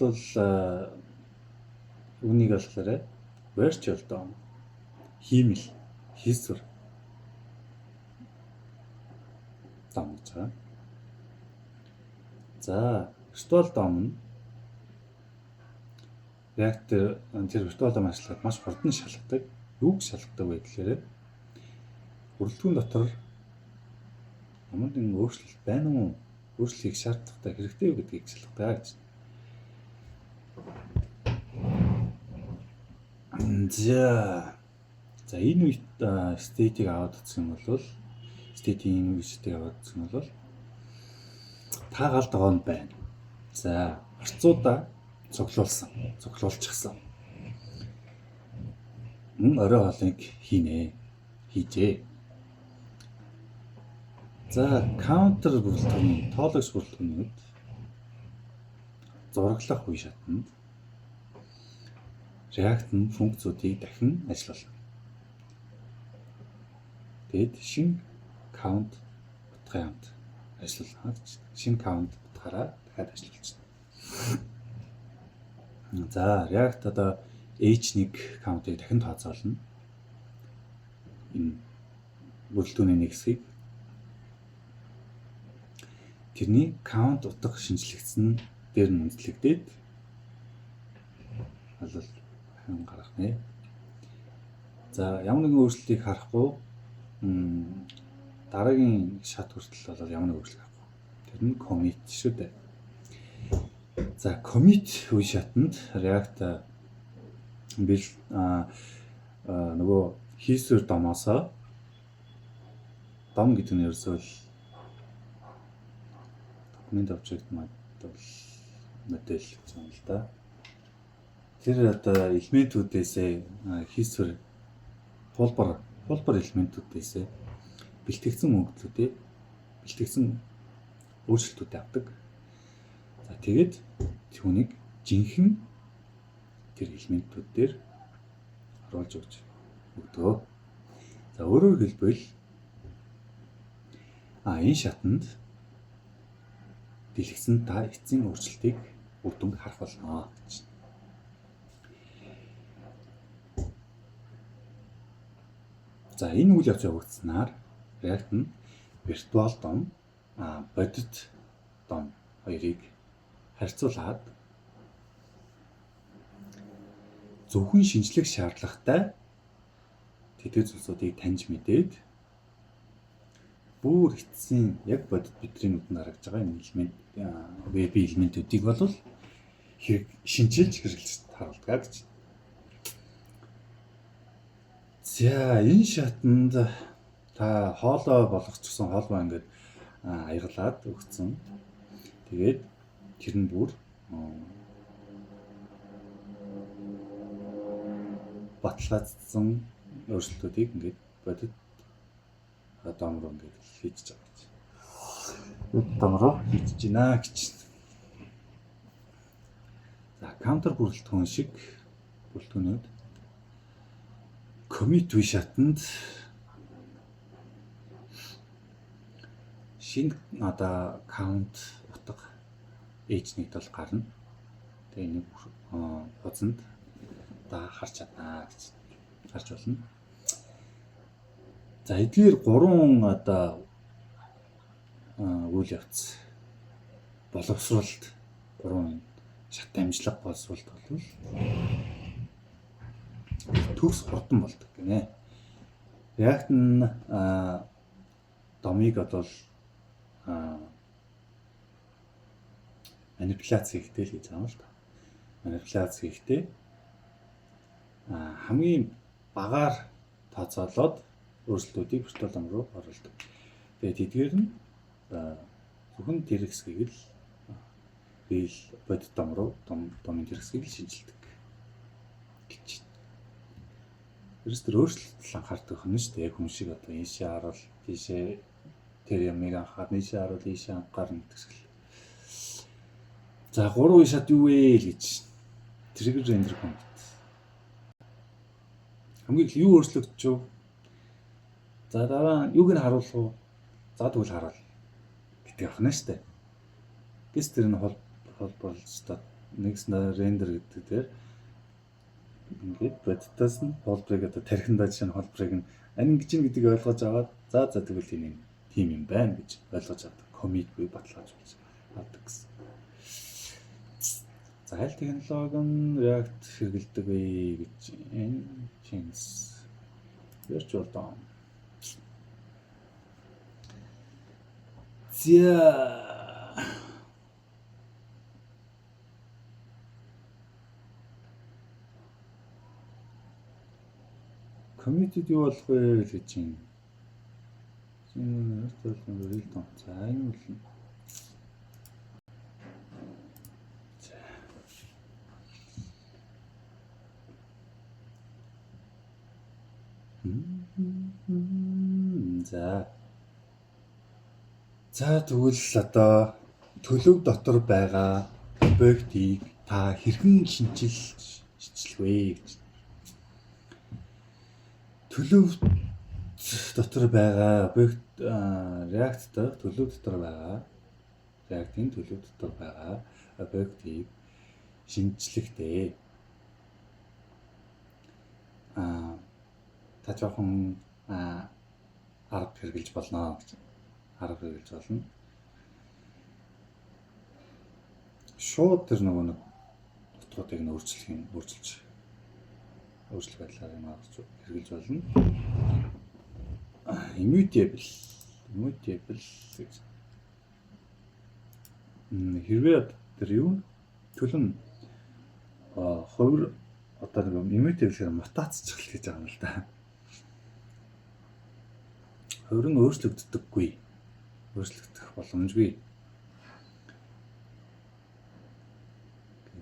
үүнийг болохоор virtual DOM хиймэл хийсвэр DOM гэж байна. За virtual DOM нь React тэр virtual DOM ашигладаг маш хурдан шалгадаг. Юуг шалгадаг вэ гэхээр бүрэлдэхүүн дотор ямар нэгэн өөрчлөлт байна уу? Өөрчлөлийг шаардлагатай хэрэгтэй юу гэдгийг шалгадаг гэж. За энэ үед state-ийг аваад үзэх юм бол state-ийн энэ үеийг аваад үзэх юм бол та галд байгаа нь байна. За орцуудаа цуглуулчихсан. Орой хоолыг хийжээ. За counter бүрэлдэхүүний тоологч бүрэлдэхүүнүүд зураглах үе шатанд React нь функцүүдийг дахин ажиллуулна. Тэгэд шинэ count утгын хамт ажиллуулна. Шинэ count утгаараа дахиад ажиллуулчихна. За React одоо h1 count-ыг дахин тооцоолно. Энэ бүрэлдэхүүний нэг хэсгийг тэрний count утга шинжлэгдсэн дээр нь үндэслэгдээд албал гарах нэ. За ямар нэгэн өөрчлөлтийг харахгүй дараагийн шат хүртэл бол ямар нэг өөрчлөлт гарахгүй. Тэр нь commit шүү дээ. За commit үе шатанд React нөгөө хийсвэр домоосоо дом гэдэг нь ерөөсөө document object модель гэж юм л да. Тэр одоо элементүүдээсээ хийсвэр хулбар элементүүдээсээ бэлтгэгдсэн өөрчлөлтүүд авдаг. За тэгээд түүнийг жинхэнэ тэр элементүүд дээр оруулж өгдөг. За өөрөөр хэлбэл энэ шатанд дэлгэсэн та эцсийн өөрчлөлтийг үр дүнд харах болно гэж. За энэ үйл явц явагдсанаар React нь виртуал дом, бодит дом хоёрыг харьцуулаад зөвхөн шинжлэх шаардлагатай тэтгэл зүйлсүүдийг таньж мэдээд бүр эцсийн яг бодит бидний нүдэнд харагдж байгаа энэ элемент веб элементүүдийг бол хэрэг шинжилж хэрэглэж харуулдаг гэж. За энэ шатанд та хоолой болгочихсон хоолой ингээд аяглаад өгсөн. Тэгээд тэр нь бүр баталгаажсан өөрчлөлтүүдийг ингээд бодит дом руу ингээд хийж байгаа гэж. Бодит дом руу хийж гинэ гэж. За counter бүрэлдэхүүн шиг бүрэлдэхүүнүүд commit үе шатанд шинэ одоо count утга h1-д бол гарна. Тэгээ нэг хуудсанд та харж чадна гэж харж болно. За эдгээр 3 одоо үйл явц боловсруулалт 3 шат амжилга боловсруулалт бол төгс хурдан болдог гинэ. React нь домыг одоо манипуляц хийхдээ л гэж байгаа юм л да. Манипуляц хийхдээ хамгийн багаар тооцоолоод өөрчлөлтүүдийг виртуал дом руу оруулдаг. Тэгээд эдгээр нь зөвхөн тэр хэсгийг л бийл бодит дом руу домын тэр хэсгийг л шинжилдэг гэж. Тэрс тэр өөрчлөлт анхаардаг хүн шүү дээ. Яг хүн шиг одоо ийшээ харуул, тийшээ тэр ямыг анхаар, ийшээ харуул, ийшээ анхаарна гэсэн. За 3 үе шат юу вэ гэж trigger render commit. Хамгийн их юу өөрчлөгдөж вэ? За дараа юуг нь харуулах вэ? За тэгвэл харуул гэдэг ахна шүү дээ. Гэс тэр нь холборлж та next render гэдэг дээр ингээд бодитоос нь холбрыг одоо тархиндаа жишээ нь холбрыг нь ангиж ин гэдгийг ойлгож аваад за тэгвэл тийм юм байна гэж ойлгож авдаг. Commit буюу баталгааж болж авдаг гэсэн. За аль технологи нь React хэрэглэдэг вэ гэж энэ change virtual DOM. За комьюнитид юу болох вэ гэж чинь. Энэ өөртөө рил тон. За энэ үл. За тэгвэл одоо төлөв дотор байгаа объектыг та хэрхэн шинжилэх вэ гэж. Төлөв дотор байгаа объект реактор төлөв дотор байгаа реактийн төлөв дотор байгаа объектыг шинжлэхдээ та жоохон арга хэрэглэж болно гэж. Арга хэрэглэж болно. Шууд тэр нөгөө нэг утгуудыг нь өөрчилж байдлаар юм хэрэглэж болно. Immutable гэж. Хэрвээ тэр юу төлөв нь хувир одоо нэг immutable-ээр мутацчих гэж байгаа юм л да. Хувир нь өөрчлөгддөггүй. Өөрчлөгдөх боломжгүй.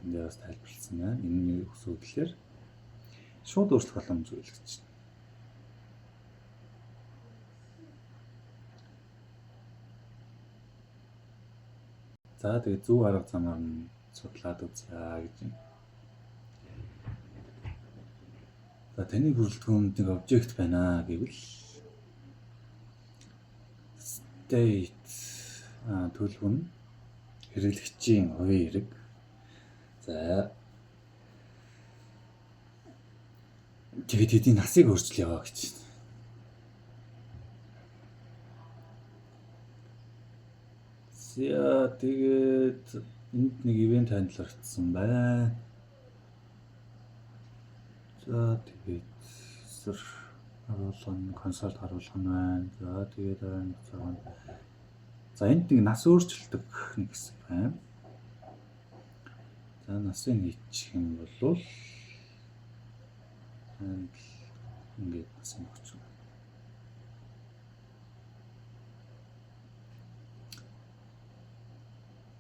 Энд бас тайлбарласан байна. Энэ үгсүүдлэр шууд өөрчлөх боломжгүй л гэж. За тэгээ зөв арга замаар нь судлаад үзье гэж юм. За таны бүрэлдэхүүнд нэг объект байна гэвэл state төлөв нь хэрэглэгчийн хувийн хэрэг. За тэгээд хэдийн насыг өөрчилъё гэж. За тэгээд энд нэг ивент хандлал орчихсон байна. За тэгээд сэр харуулгын консоль харуулгын байна. За тэгээд за энд нэг нас өөрчилдөг нэг хэсэг байна. За насыг нийчих юм бол ингээд нас өгч.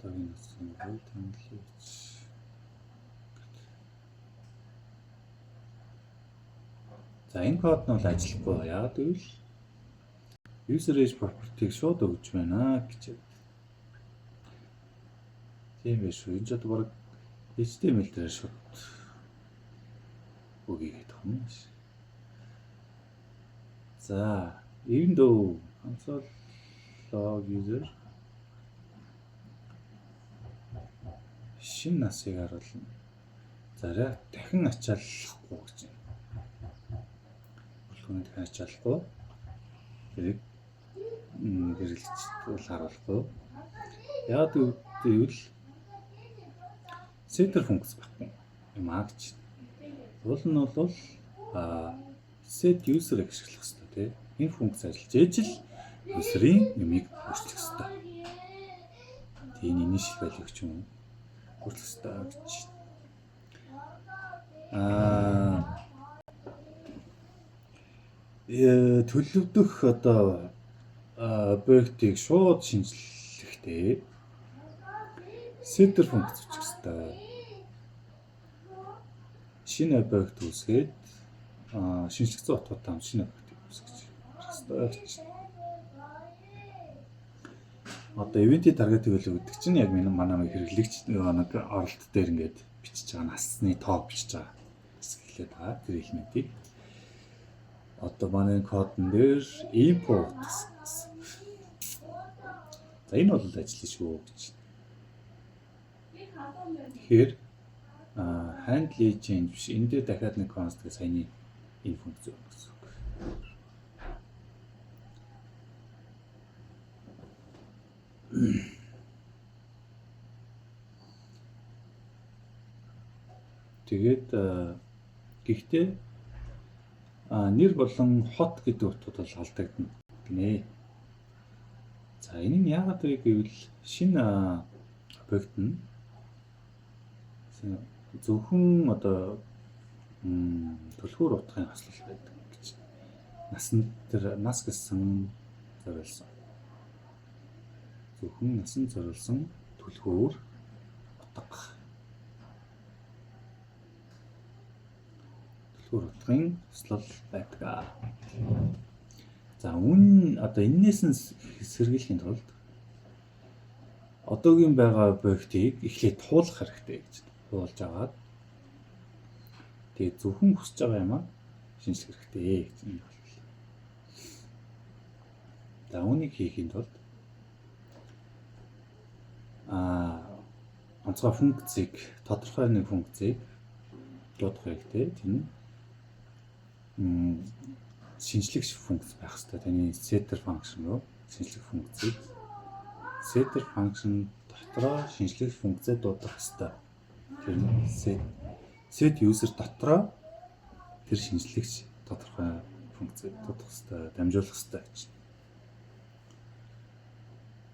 Тагийн насны хувьд хөндлөж. За энэ код нь бол ажиллахгүй. Яагаад гэвэл user age property-г шууд өгж байна гэж. Тийм биш үү? Энэ ч одоо баг HTML дээр шууд өгье гэдэг юм биш. За, even though console log user шинэ насыг харуулна. За, дахин ачааллахгүй гэж байна. Бүлгүүнд дахин ачааллахгүй. Хэрэг хэрэглэгчд харуулахгүй. Яг гэвэл setter функц багтана. Юм гэж. Уул нь бол set user-ыг ашиглах хэрэгтэй тийм. Энэ функц ажиллаж ижил user-ийн юмыг өөрчлөх хэрэгтэй. Тийм initial value ч юм уу өөрчлөх хэрэгтэй гэж. Төлөвдөх одоо объектыг шууд шинжлэхдээ setter функц үүсгэх хэрэгтэй. Шинэ объект үүсгээд шинжлэгдсэн утгаатай шинэ объектыг үүсгэж хэрэгтэй. Одоо event-ийн target value гэдэг чинь яг манай хэрэглэгч нэг оролт дээр ингээд бичиж байгаа насны тоо бичиж байгаа. Хэсэглээд байгаа тэр элементийг. Одоо манай кодн дээр import гэсэн. За энэ бол ажиллана шүү гэж. Тэгэхээр handle change биш. Энэ дээр дахиад нэг const гэх саяны энэ функц өгнө гэсэн үг. Тэгээд гэхдээ нэр болон хот гэдэг утгууд бол алдагдана гинэ. За энэ нь яагаад вэ гэвэл шинэ объект нь зөвхөн одоо түлхүүр утгын хослол байдаг гэж. Нас гэсэн зориулсан. Зөвхөн насан зориулсан түлхүүр утга. Түлхүүр утгын хослол байдаг. За одоо энээс нь сэргийлэхийн тулд одоогийн байгаа объектыг эхлээд туулах хэрэгтэй гэж туулж аваад тэгээд зөвхөн хүсэж байгаа юмаа шинжлэх хэрэгтэй гэж юм байна. За үүнийг хийхийн тулд онцгой функцийг тодорхой нэг функцийг дуудах хэрэгтэй. Тэр нь шинжлэх функц байх хэрэгтэй. Таны setter function руу шинжлэх функцийг setter function дотроо шинжлэх функцээ дуудах хэрэгтэй. Тэр нь set user дотроо тэр шинжлэгч тодорхой функцийг дуудах хэрэгтэй, дамжуулах хэрэгтэй гэж.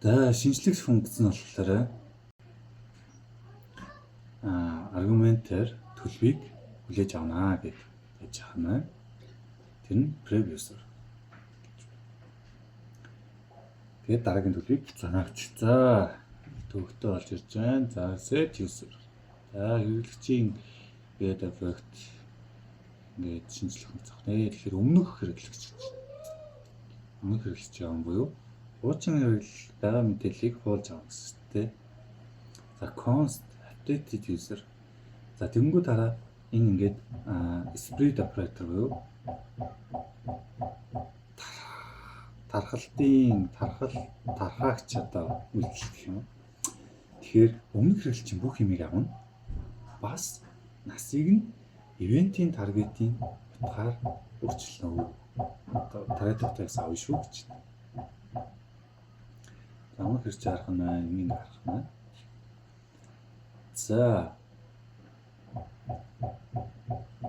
За шинжлэх функц нь болохоор аргументээр төлөвийг хүлээж авнаа гэж хаана. Тэр нь previouser. Тэгээд дараагийн төлөвийг буцаанаач. За төвөгтэй болж ирж байна. За set user. За хэрэглэгчийн гээд объект ингээд шинжлэх функц авах нэ. Тэгэхээр өмнөх хэрэглэгч. Өмнөх хэрэглэгч явна буюу хуучин хэрэглэл байгаа мэдээллийг хуулж авах гэжтэй. За const updated user. За тэнгуү дараа энэ ингээд spread operator буюу тархаагч одоо үйлдэл гэх юм. Тэгэхээр өмнөх хэрэглэгчийн бүх юмыг авна. Бас насыг нь ивентийн таргетийн утгаар өөрчилнө. Одоо таргет утгаас авна шүү гэж. За өмнөх хэрэгч харах нь энийг харах нь.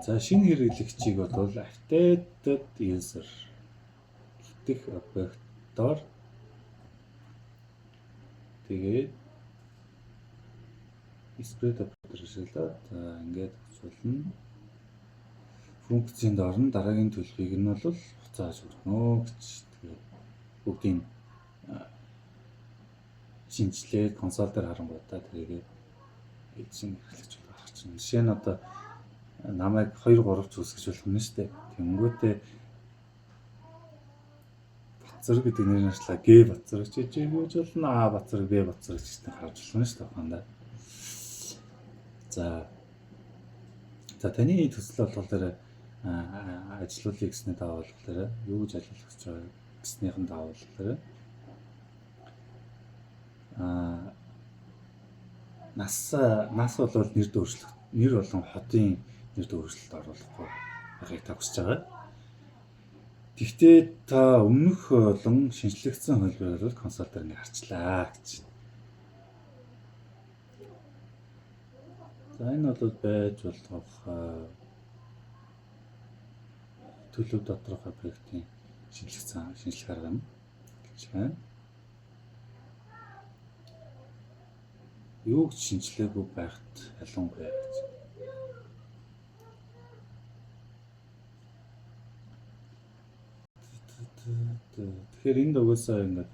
За шинэ хэрэглэгчийг бол updated user гэх объектоор тэгээд spread operator шилээд ингээд хөцүүлнэ. Функцийн доор нь дараагийн төлөвийг нь бол хуцааж өгнө гэж. Тэгээд бүгдийн шинжилээд консоль дээр харангуйтаа тэрийг эцсийн хэрэглэж гаргах чинь. Жишээ нь одоо намайг 2 3 зүйлсгэж болох нь шүү дээ. Тэнгүүтээ Бацраг гэдэг нэр нашлаа Г Бацраг ч гэж болно. А Бацраг Б Бацраг гэж харж болно шүү дээ ухаандаа. За таны төсөл бол тэр ажилуулъя гэсний даваа болохоор юу гэж ажиллах гэж байгаа гэснийхэн даваа болохоор нас бол нэр болон хотын нэрд өөрчлөлт оруулахгүй байхыг та хүсэж байгаа. Гэхдээ та өмнөх болон шинжлэгдсэн хөлбөрөөр бол консоль дээр нэг харчлаа гэж. За энэ бол байж болох төлөв доторх объектын шинжлэх арга юм гэж байна. Юуг шинжилгээгүй байхад ялангуяа гэж. Тэгэхээр энд угаасаа ингээд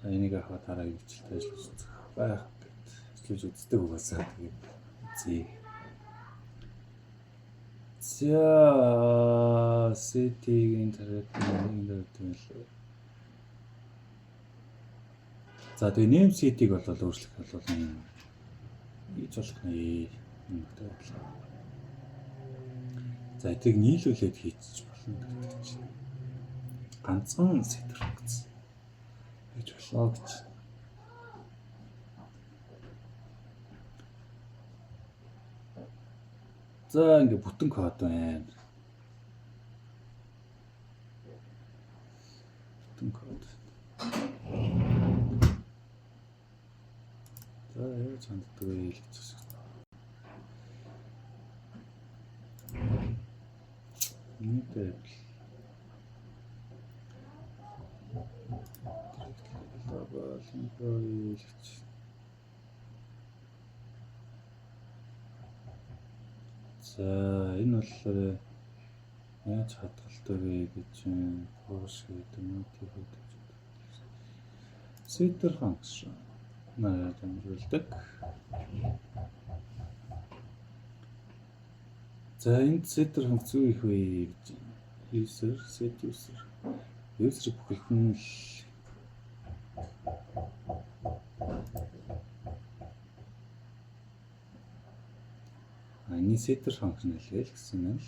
энийг аваад дараа хөвчлөлтэй ажиллаж үзэх байх гэд ажиллаж үздэг угаасаа тэгээд зээ. За сетийн интернет. За тэгээ name set-ийг бол өөрчлөх бол хийж болох нэ. За энийг нийлүүлээд хийчих болно гэдэг чинь. Ганцхан setter функц гэж болоо гэж. За ингээ бүтэн код байна. Бүтэн код. За яаж ханддаг вэ гэж байна. Үнэтэй. Global employee. За энэ болохоор яаж хадгалдаг вэ гэж push гэдэг юм тийм. Setter function наад амжилтдаг. За энэ setter функц юу их вэ гэж user set user бүхэлд нь энэ setter function хэлгээл гэсэн юм л.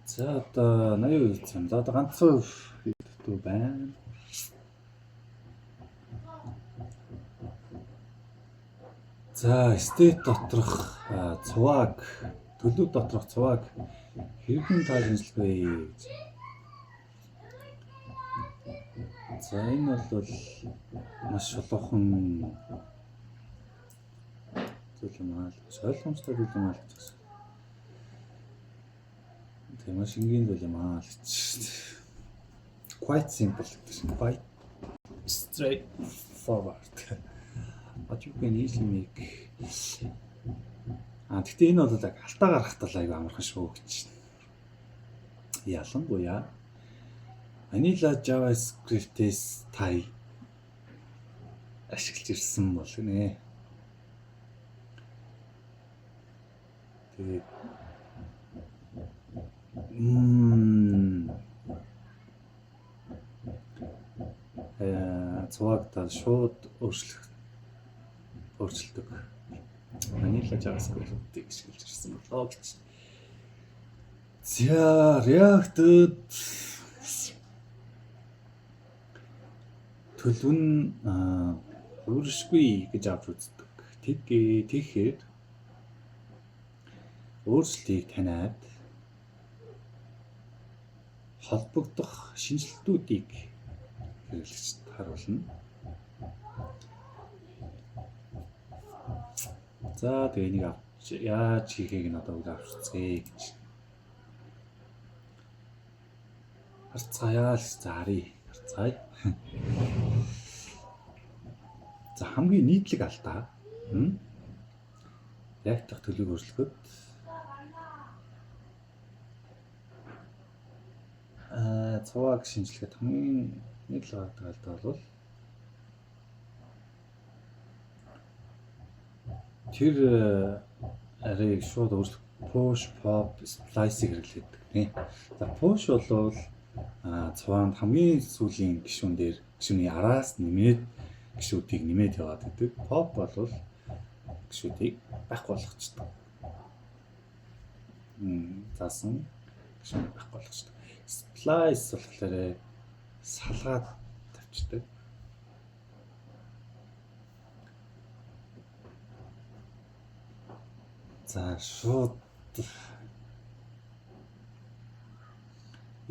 За одоо 80% юм. За одоо ганцхан дутуу байна. За state доторх цуваг төлөв доторх цуваг хэрхэн таашинжлах вэ гэж. За энэ бол маш шулуухан зүйл юм аа. Ойлгомжтой зүйл юм аа гэж байна. Тэгээ маш энгийн зүйл юм аа гэж. Quite simple гэдэг чинь quite straight forward. What you can easily make. Гэхдээ энэ бол яг алтаа гаргахтаа аягүй амархан шүү гэж. Ялангуяа Vanilla JavaScript-ээс тай ашиглаж ирсэн бол гинэ. Тэгээд цувагтаа шууд өөрчлөлтөг. Vanilla JavaScript-ийг ашиглаж ирсэн болоо гэж. За React-д төлөв нь өөршгүй гэж авч үздэг. Тэгэхээр өөрчлөлтийг таниад холбогдох шинжилтүүдийг хэрэглэгчд харуулна. За тэгээ энийг яаж хийхийг нь одоо авч үзье гэж. Харцгаая л харцгаая. За хамгийн нийтлэг алдаа. Яг дах төлөвийг өөрчлөхөд цуваг шинжилгээд хамгийн нийтлэг алдаа бол тэр array-г шууд өөрчлөх push pop splice-ийг хэрэглэдэг нэ. За push бол цуваанд хамгийн сүүлийн гишүүний араас нэмээд гишүүдийг нэмээд яваад гэдэг. Pop бол гишүүдийг байхгүй болгочдөг. Заасан гишүүд байхгүй болгочдөг. Splice болохоор салгаад тавьчихдаг. За шууд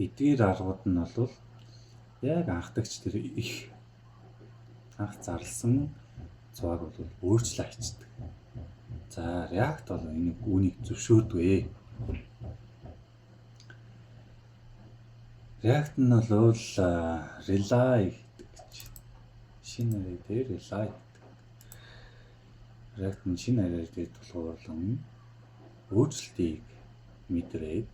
эдгээр аргууд нь бол яг анхдагч тэр их анх зарласан цуваг бол өөрчлөө хийдэг. За React бол энэ үүнийг зөвшөөрдөг. React нь бол rely гэдэг шинэ array дээр rely гэдэг. React нь шинэ array дээр тулгуурлан өөрчлөлтийг мэдрээд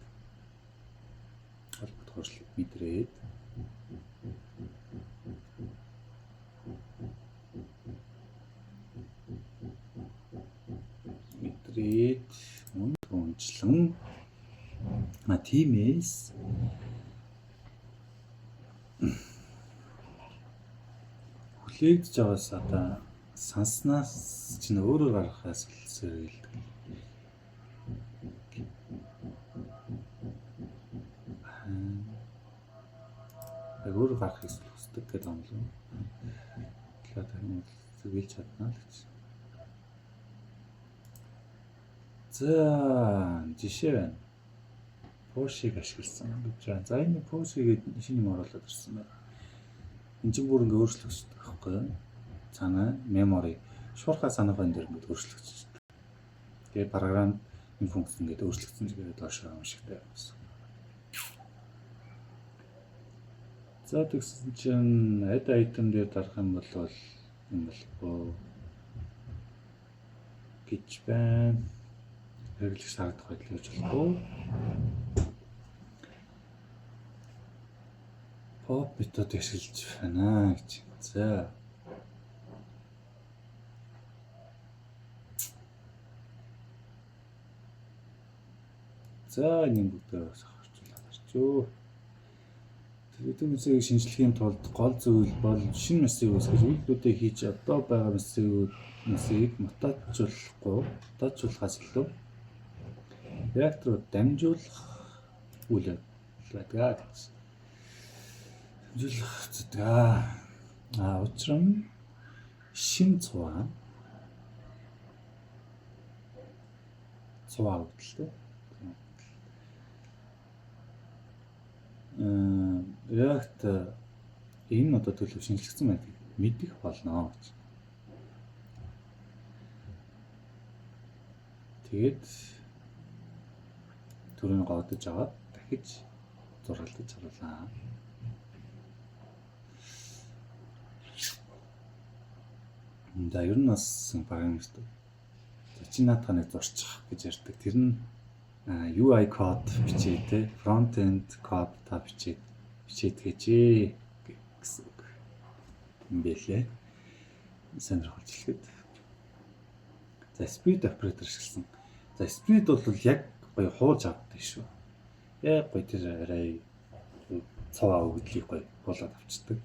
холбогдох өөрчлөлтийг мэдрээд үнэлэн тиймээс хүлээгдэж байгаас одоо санснаас чинь өөрөөр гаргахаас илэрхийлдэг. Өөрөөр гарахыг хүсдэг гэдэг юм л. Тэгэхээр энэ зөвлөж чадна л гэж. За жишээ байна. Push-ийг ашигласан гэж байна. За энэ push-ийг шинэ юм оруулаад ирсэн байна. Энд чинь бүр ингээ өөрчлөгчдөг байхгүй юу? Цаана memory шуурхай санаагаа энэ дэр ингээ өөрчлөгчдөг. Тэгээ програм энэ функц ингээ өөрчлөгдсөн зэрэг доошоо юм шигтэй байсан. За тэгсэн чинь add item дээр дарах юм бол юм болов гэж байна. Хэрэглэж харагдах байдлыг хийж болохгүй. Pop метод ашиглаж байна гэж. За. За энэ бүгдээ орчуулаад арчуу. Телевизийн мэсийг шинжлэхийн тулд гол зүйл бол шинэ мэсийг үүсгэж үйлдэлүүдээ хийж одоо байгаа мэсийг мутацуулахаас илүү реакторууд дамжуулах үйл явдал гэж. Дамжуулах гэдэг. Учир нь шин цуваа үүдэлтэй. React энэ одоо төлөв шинжилсэн байдгийг мэдэх болно гэж. Тэгээд түрүүний гоодож аваад дахиж зургалдаж харуулаа. За ер нь бас программист чи наадах нэг зурчих гэж ярьдаг. Тэр нь UI код бичээ те front end код та бичээд гэжээ гэсэн үг юм бэлээ. Сонирхолж хэлэхэд. За speed operator ашигласан. За speed бол яг гоё хууж авдаг шүү. Яг гоё тэр арай цаваа өгдлийг гоё хуулаад авчдаг.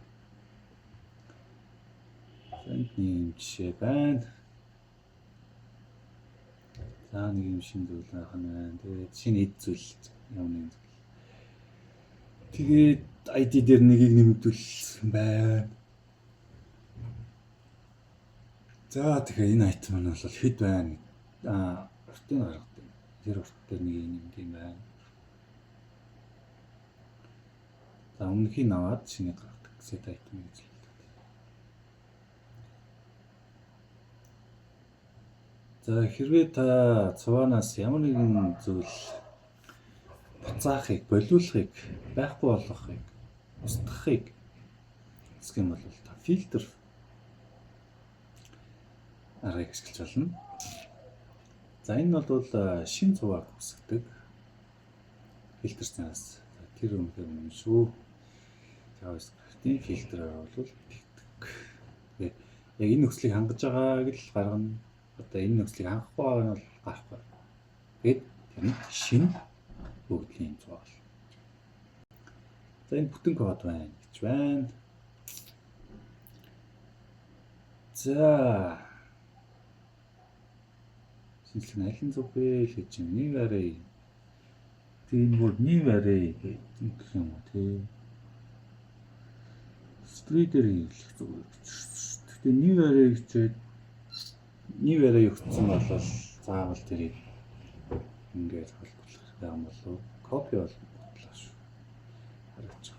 Энд нэг жишээ байна. За нэг юм шинэ зүйл байх нь байна. Тэгээд шинэ эд зүйл юм нэг. Тэгээд ID дээр нэгийг нэмэгдүүлсэн байна. За тэгэхээр энэ айтем нь бол хэд байна? Уртын гаргадаг. Тэр урт дээр нэгийг нэмдэг юм байна. За өмнөхийг аваад шинийг гаргадаг. Set item гэж хэлдэг. За хэрвээ та цуваанаас ямар нэгэн зүйл буцаахыг, болиулахыг, байхгүй болгохыг, устгахыг хэсэг юм бол та фильтр аргыг ашиглаж болно. За энэ бол шин цувааг үсгдэг фильтр цаас. Тэр үнэхээр юм шүү. JavaScript-ийн фильтрээр бол тэгдэг. Яг энэ нөхцөлийг хангаж байгааг л гаргана. Одоо энэ нөхцөлийг хангахгүй байгаа нь бол гарахгүй. Тэгээд тэр нь шинэ бүгдийн цуваа. За энэ бүтэн код байна гэж байна. За шинжилгээ аль нь зөв бэ гэж нэг арай тийм бүр нэг арай гэх юм уу тий. Street-ээр хэлэх зүгээр гэж. Гэхдээ нэг арай гэжээд нэг арай өгсөн бол заавал тэрийг ингээд холбуулах юм болов. Копи бол бодлоо шүү. Хараач.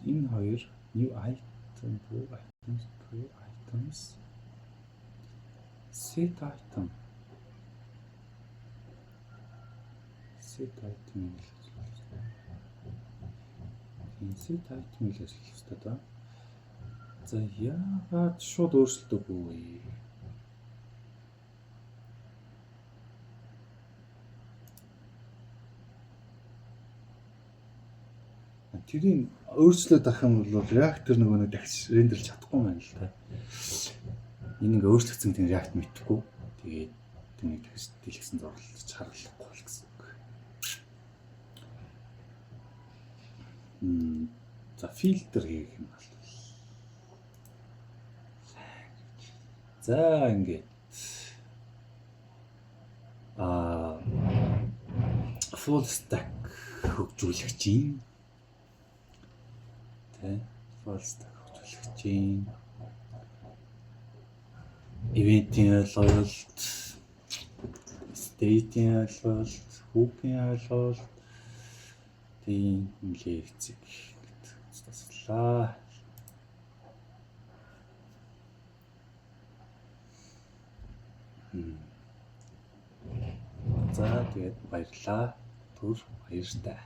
Энэ хоёр new item items set item set item л ажиллах хэрэгтэй да. За яагаад шууд өөрчлөлтөөгүй. Тэрийг өөрчлөлт авах юм бол реактор нөгөө нэг дахиж рендерлж чадахгүй юм байна л та. Энэ ингээ өөрчлөгдсөн тийм реакт мэдхгүй. Тэгээд тэнийг дахиж дэлгэсэн зурлаж харгалахгүй л гэсэн үг. За фильтр хийх юм бол. За ингээд full stack хөгжүүлэгчийн full stack хөгжүүлэгчийн ивентийн ойлголт, state-ийн ойлголт, hook-ийн ойлголт тийм лекцэг таслаа. За тэгээд баярлалаа. түр баяртай.